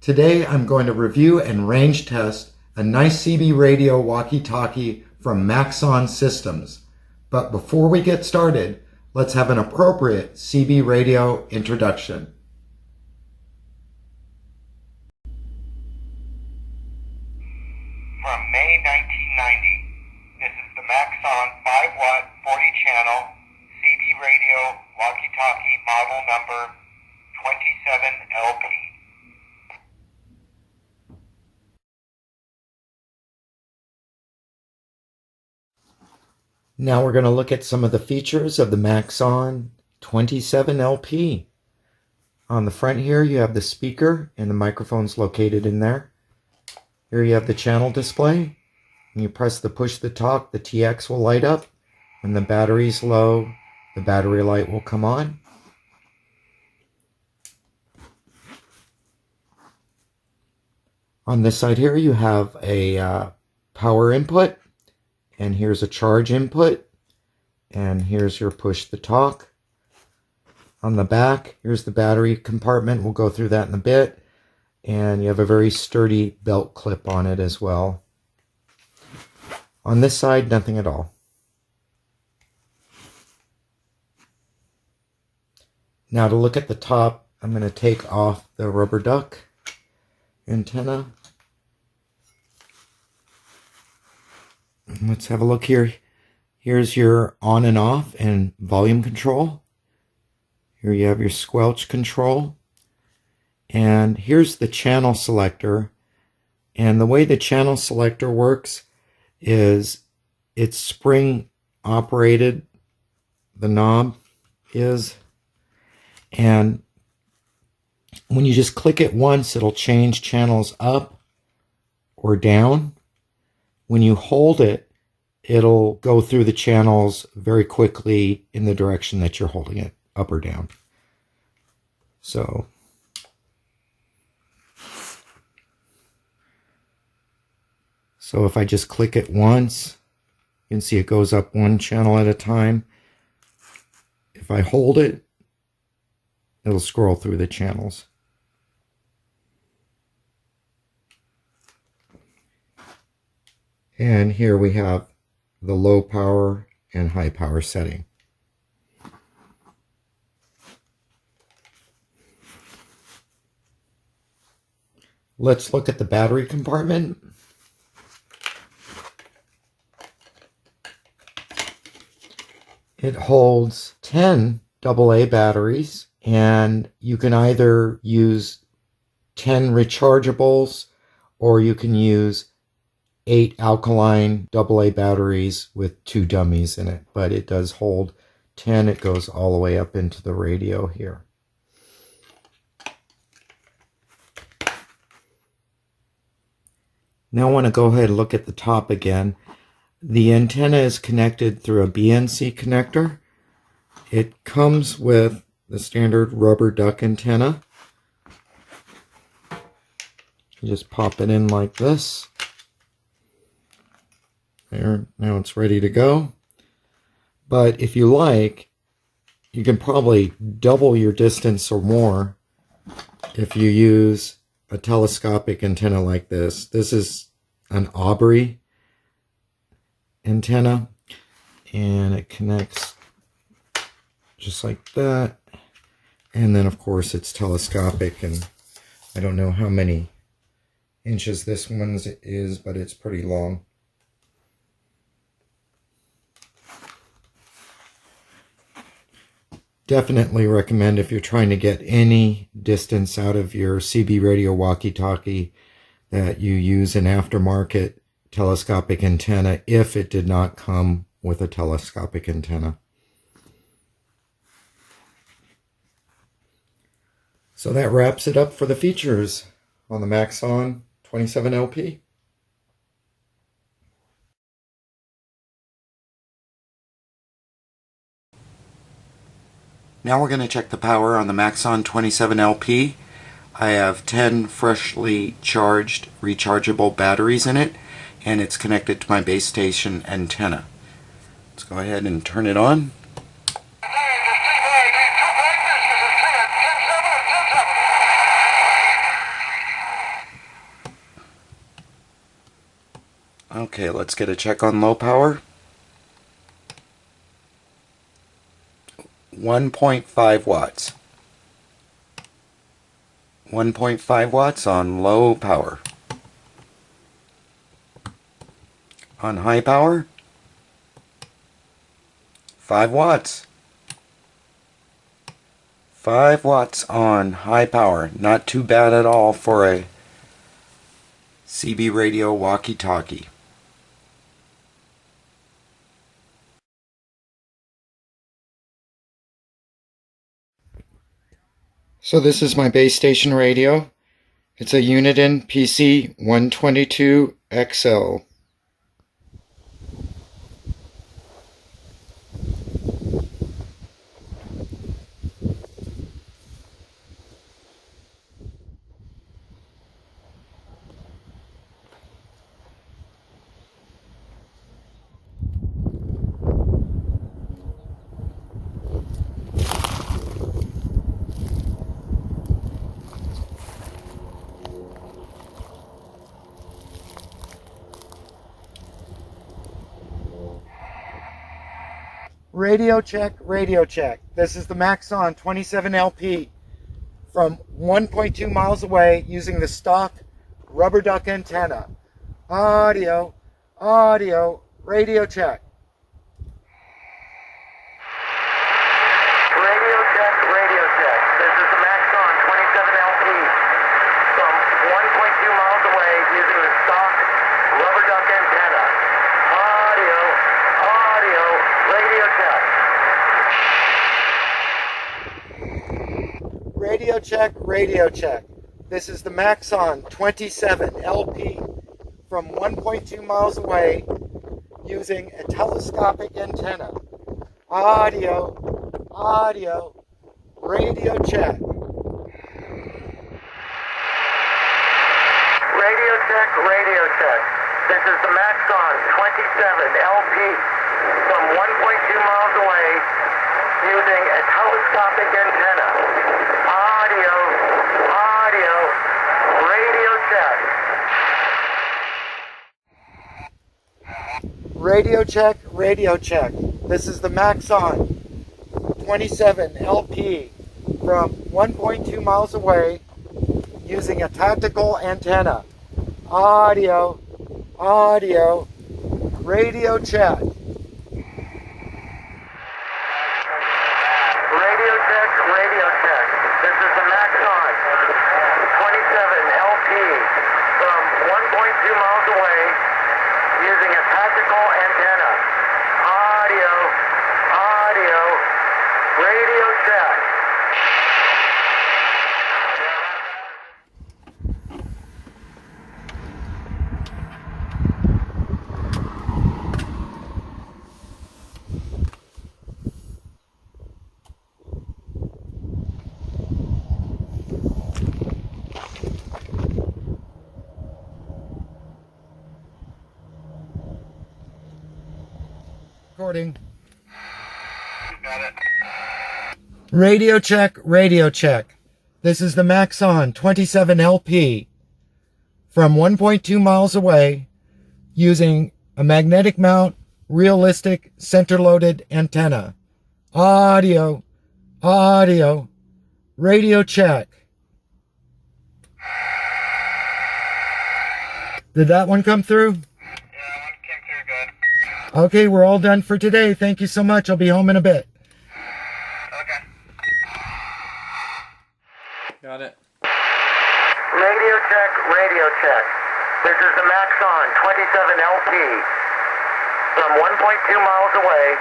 Today I'm going to review and range test a nice CB radio walkie-talkie from Maxon Systems. But before we get started, let's have an appropriate CB radio introduction. From May 1990, this is the Maxon 5-watt 40-channel CB radio walkie-talkie model number 27LP. Now we're going to look at some of the features of the Maxon 27LP. On the front here you have the speaker and the microphone's located in there. Here you have the channel display. When you press the push to talk, the TX will light up. When the battery's low, the battery light will come on. On this side here you have a power input. And here's a charge input, and here's your push to talk. On the back, here's the battery compartment. We'll go through that in a bit. And you have a very sturdy belt clip on it as well. On this side, nothing at all. Now to look at the top, I'm going to take off the rubber duck antenna. Let's have a look here. Here's your on and off and volume control. Here you have your squelch control. And here's the channel selector. And the way the channel selector works is it's spring operated, the knob is. And when you just click it once, it'll change channels up or down. When you hold it, it'll go through the channels very quickly in the direction that you're holding it, up or down. So if I just click it once, you can see it goes up one channel at a time. If I hold it, it'll scroll through the channels. And here we have the low power and high power setting. Let's look at the battery compartment. It holds 10 AA batteries, and you can either use 10 rechargeables or you can use 8 alkaline AA batteries with 2 dummies in it, but it does hold 10. It goes all the way up into the radio here. Now I want to go ahead and look at the top again. The antenna is connected through a BNC connector. It comes with the standard rubber duck antenna. You just pop it in like this. There, now it's ready to go. But if you like, you can probably double your distance or more if you use a telescopic antenna like this. This is an Aubrey antenna, and it connects just like that. And then of course it's telescopic, and I don't know how many inches this one's is, but it's pretty long. Definitely recommend, if you're trying to get any distance out of your CB radio walkie-talkie, that you use an aftermarket telescopic antenna if it did not come with a telescopic antenna. So that wraps it up for the features on the Maxon 27LP. Now we're going to check the power on the Maxon 27LP. I have 10 freshly charged rechargeable batteries in it, and it's connected to my base station antenna. Let's go ahead and turn it on. Okay, let's get a check on low power. 1.5 watts. 1.5 watts on low power. On high power, 5 watts. 5 watts on high power. Not too bad at all for a CB radio walkie-talkie. So this is my base station radio. It's a Uniden PC 122XL. Radio check, radio check. This is the Maxon 27LP from 1.2 miles away using the stock rubber duck antenna. Audio, audio, radio check. Radio check, radio check. This is the Maxon 27LP from 1.2 miles away using the stock rubber duck antenna. Audio, audio, radio check. Radio check, radio check. This is the Maxon 27LP from 1.2 miles away using a telescopic antenna. Audio, audio, radio check. Radio check, radio check. This is the Maxon 27LP from 1.2 miles away using a telescopic antenna. Audio, audio, radio check. Radio check, radio check. This is the Maxon 27LP from 1.2 miles away using a tactical antenna. Audio, audio, radio check. Radio check, radio check. This is the Maxon 27LP from 1.2 miles away using a tactical antenna. Audio, audio, radio check. Recording. Got it. Radio check, radio check. This is the Maxon 27LP from 1.2 miles away using a magnetic mount, realistic, center-loaded antenna. Audio, audio, radio check. Did that one come through? Yeah, one came through good. Okay, we're all done for today. Thank you so much. I'll be home in a bit. Okay. Got it. Radio check, radio check. This is the Maxon 27LP from 1.2 miles away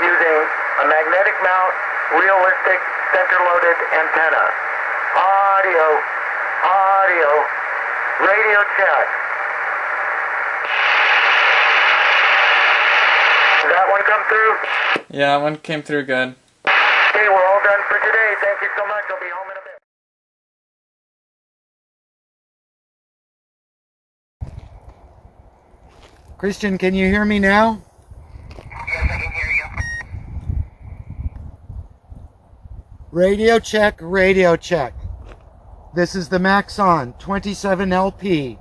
using a magnetic mount, realistic, center-loaded antenna. Audio, audio, radio check. Did that one come through? Yeah, one came through good. Okay, we're all done for today. Thank you so much. I'll be home in a bit. Christian, can you hear me now? Yes, I can hear you. Radio check, radio check. This is the Maxon 27LP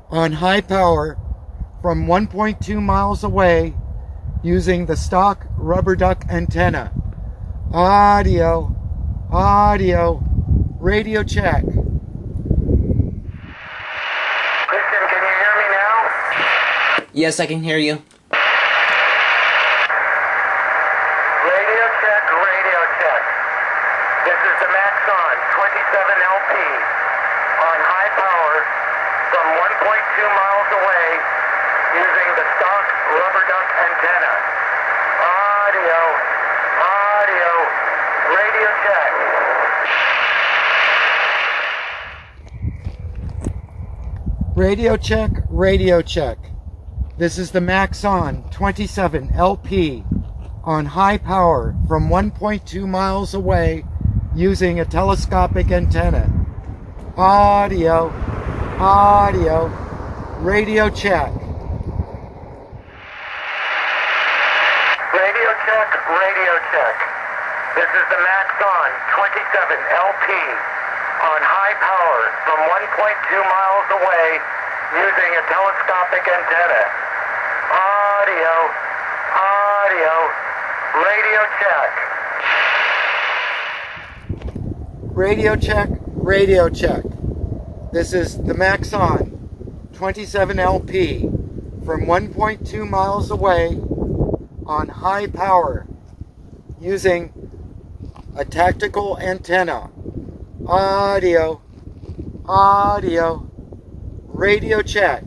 on high power from 1.2 miles away using the stock rubber duck antenna. Audio, audio, radio check. Christian, can you hear me now? Yes, I can hear you. Radio check, radio check. This is the Maxon 27LP on high power from 1.2 miles away using the stock rubber duck antenna. Audio, audio, radio check. Radio check, radio check. This is the Maxon 27LP on high power from 1.2 miles away using a telescopic antenna. Audio, audio, radio check. Radio check, radio check. This is the Maxon 27LP on high power from 1.2 miles away using a telescopic antenna. Audio, audio, radio check. Radio check, radio check. This is the Maxon 27LP from 1.2 miles away on high power using a tactical antenna. Audio, audio, radio check.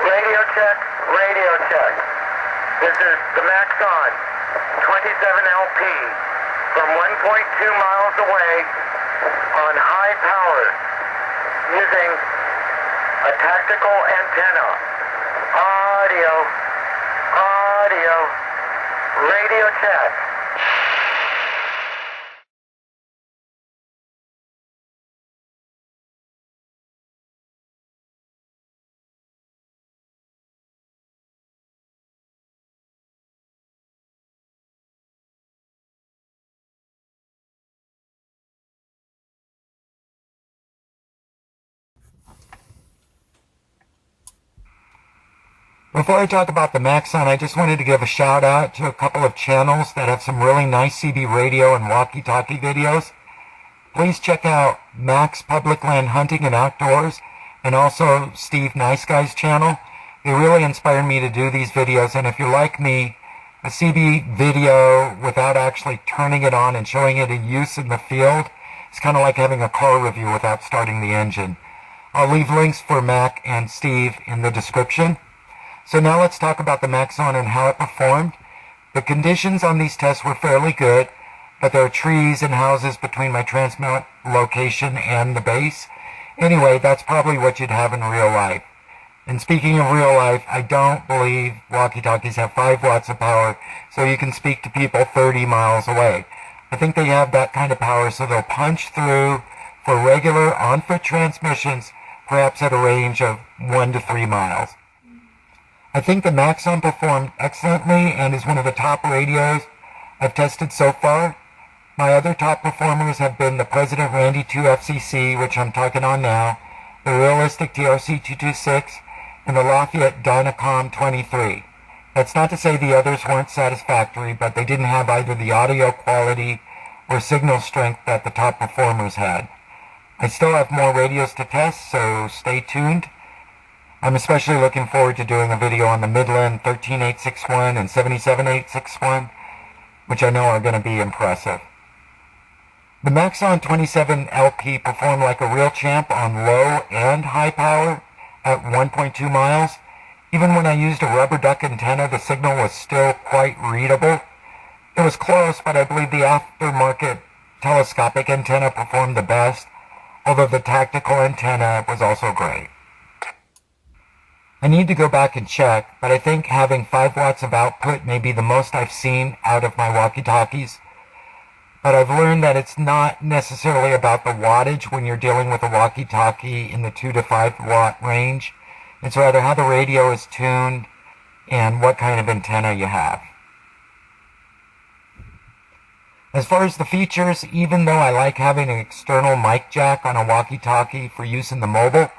Radio check, radio check. This is the Maxon 27LP from 1.2 miles away on high power using a tactical antenna. Audio, audio, radio check. Before I talk about the Maxon, I just wanted to give a shout out to a couple of channels that have some really nice CB radio and walkie-talkie videos. Please check out Max Public Land Hunting and Outdoors and also Steve Nice Guy's channel. They really inspired me to do these videos, and if you're like me, a CB video without actually turning it on and showing it in use in the field, it's kind of like having a car review without starting the engine. I'll leave links for Mac and Steve in the description. So now let's talk about the Maxon and how it performed. The conditions on these tests were fairly good, but there are trees and houses between my transmit location and the base. Anyway, that's probably what you'd have in real life. And speaking of real life, I don't believe walkie-talkies have 5 watts of power, so you can speak to people 30 miles away. I think they have that kind of power, so they'll punch through for regular on-foot transmissions, perhaps at a range of 1 to 3 miles. I think the Maxon performed excellently and is one of the top radios I've tested so far. My other top performers have been the President Randy 2 FCC, which I'm talking on now, the Realistic TRC 226, and the Lafayette Dyna-Com 23. That's not to say the others weren't satisfactory, but they didn't have either the audio quality or signal strength that the top performers had. I still have more radios to test, so stay tuned. I'm especially looking forward to doing a video on the Midland 13861 and 77861, which I know are going to be impressive. The Maxon 27LP performed like a real champ on low and high power at 1.2 miles. Even when I used a rubber duck antenna, the signal was still quite readable. It was close, but I believe the aftermarket telescopic antenna performed the best, although the tactical antenna was also great. I need to go back and check, but I think having 5 watts of output may be the most I've seen out of my walkie-talkies. But I've learned that it's not necessarily about the wattage when you're dealing with a walkie-talkie in the 2 to 5 watt range. It's rather how the radio is tuned and what kind of antenna you have. As far as the features, even though I like having an external mic jack on a walkie-talkie for use in the mobile,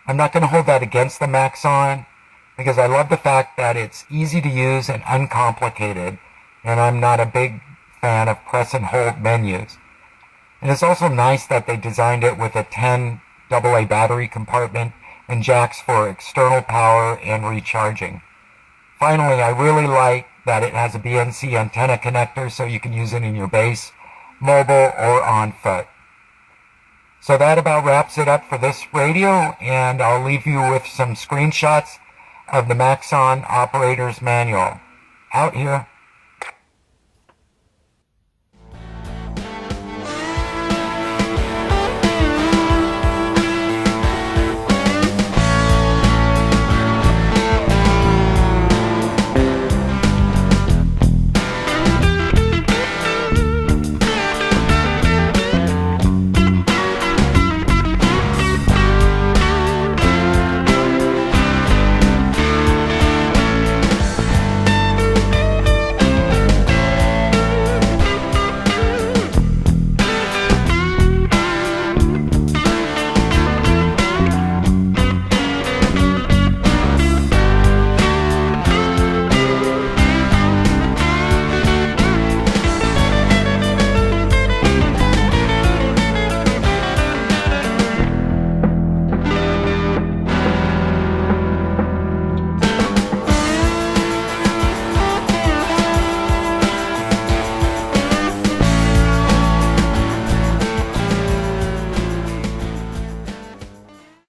I'm not going to hold that against the Maxon because I love the fact that it's easy to use and uncomplicated, and I'm not a big fan of press and hold menus. And it's also nice that they designed it with a 10 AA battery compartment and jacks for external power and recharging. Finally, I really like that it has a BNC antenna connector so you can use it in your base, mobile, or on foot. So that about wraps it up for this radio, and I'll leave you with some screenshots of the Maxon operator's manual. Out here.